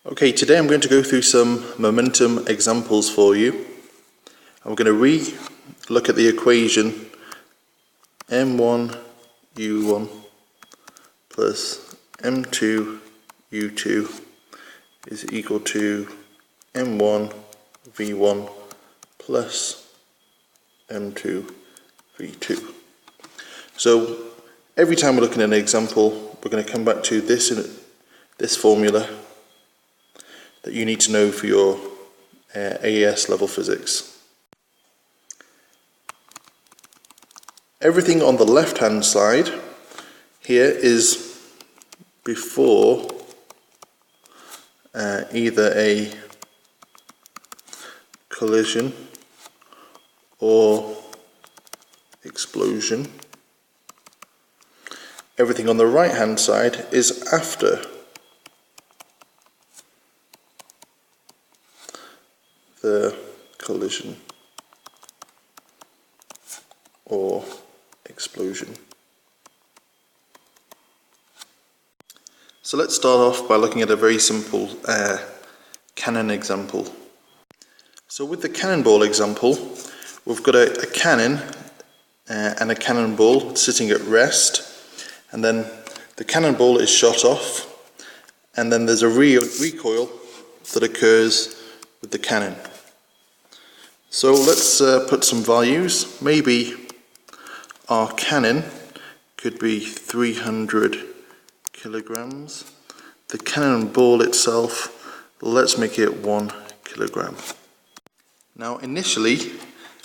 Okay, today I'm going to go through some momentum examples for you. I'm going to re-look at the equation m1 u1 plus m2 u2 is equal to m1 v1 plus m2 v2. So every time we're looking at an example, we're going to come back to this formula that you need to know for your AES level physics. Everything on the left hand side here is before either a collision or explosion. Everything on the right hand side is after the collision or explosion. So let's start off by looking at a very simple cannon example. So with the cannonball example, we've got a cannon and a cannonball sitting at rest, and then the cannonball is shot off, and then there's a recoil that occurs with the cannon. So let's put some values. Maybe our cannon could be 300 kilograms. The cannonball itself, let's make it 1 kilogram. Now initially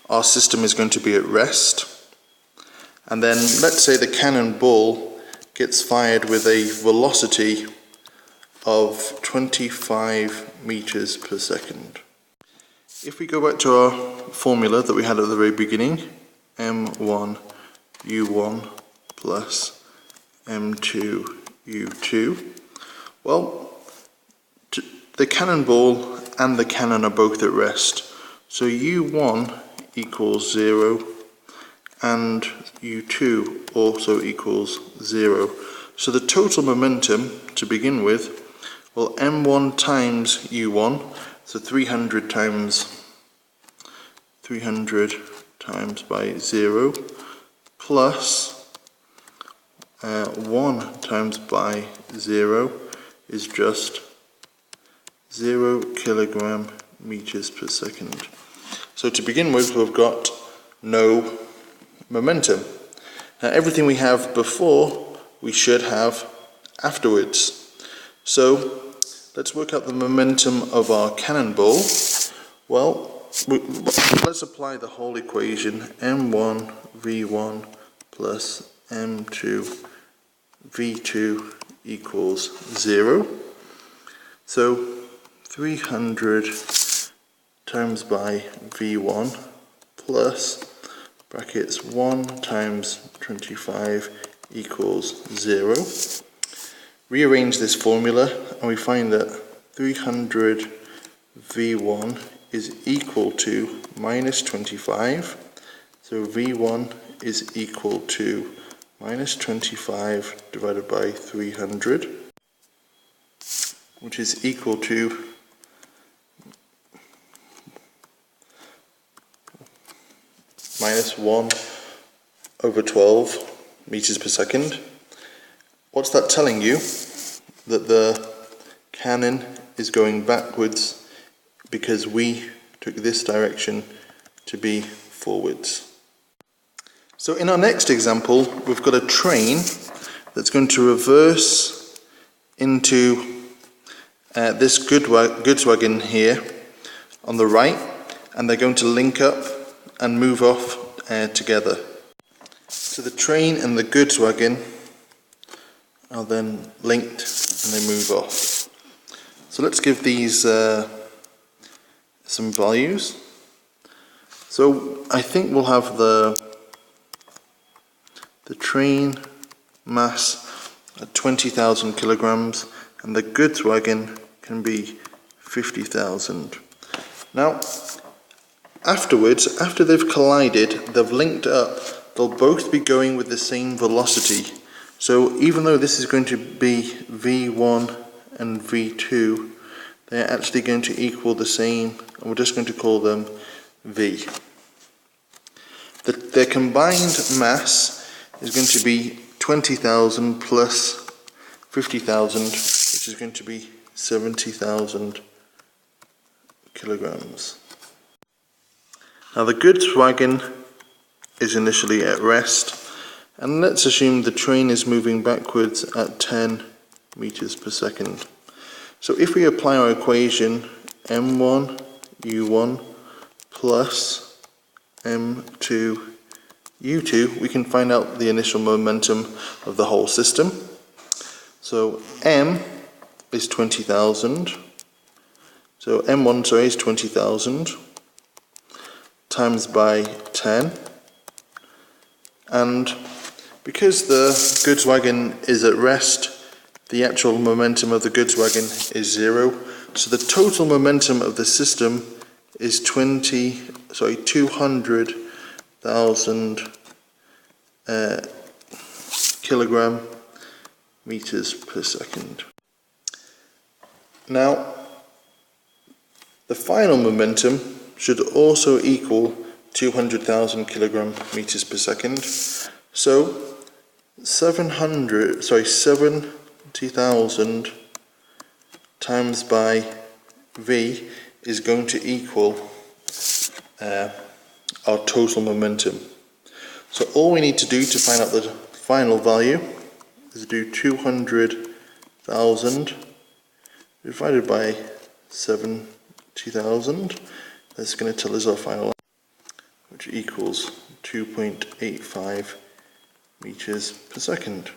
our system is going to be at rest, and then let's say the cannonball gets fired with a velocity of 25 meters per second. If we go back to our formula that we had at the very beginning, m1 u1 plus m2 u2, well, the cannonball and the cannon are both at rest, so u1 equals 0 and u2 also equals 0. So the total momentum to begin with, well, m1 times u1, so 300 times by 0 plus 1 times by 0 is just 0 kilogram meters per second. So to begin with, we've got no momentum. Now everything we have before, we should have afterwards. So let's work out the momentum of our cannonball. Well, let's apply the whole equation, m1 v1 plus m2 v2 equals 0. So 300 times by v1 plus brackets 1 times 25 equals 0. Rearrange this formula and we find that 300 v1 is equal to minus 25. So v1 is equal to minus 25 divided by 300, which is equal to minus 1 over 12 meters per second. What's that telling you? That the cannon is going backwards because we took this direction to be forwards. So in our next example, we've got a train that's going to reverse into this goods wagon here on the right, and they're going to link up and move off together. So the train and the goods wagon are then linked and they move off. So let's give these some values. So I think we'll have the train mass at 20,000 kilograms and the goods wagon can be 50,000. Now afterwards, after they've collided, they've linked up, they'll both be going with the same velocity. So even though this is going to be V1 and V2, they're actually going to equal the same, and we're just going to call them V. Their combined mass is going to be 20,000 plus 50,000, which is going to be 70,000 kilograms. Now the goods wagon is initially at rest, and let's assume the train is moving backwards at 10 meters per second. So if we apply our equation m1 u1 plus m2 u2, we can find out the initial momentum of the whole system. So m is 20,000, so m1 is 20,000 times by 10, and because the goods wagon is at rest, the actual momentum of the goods wagon is 0, so the total momentum of the system is 200,000 kilogram meters per second. Now, the final momentum should also equal 200,000 kilogram meters per second. So 70,000 times by V is going to equal our total momentum. So all we need to do to find out the final value is do 200,000 divided by 70,000. That's going to tell us our final answer, which equals 2.85 meters per second.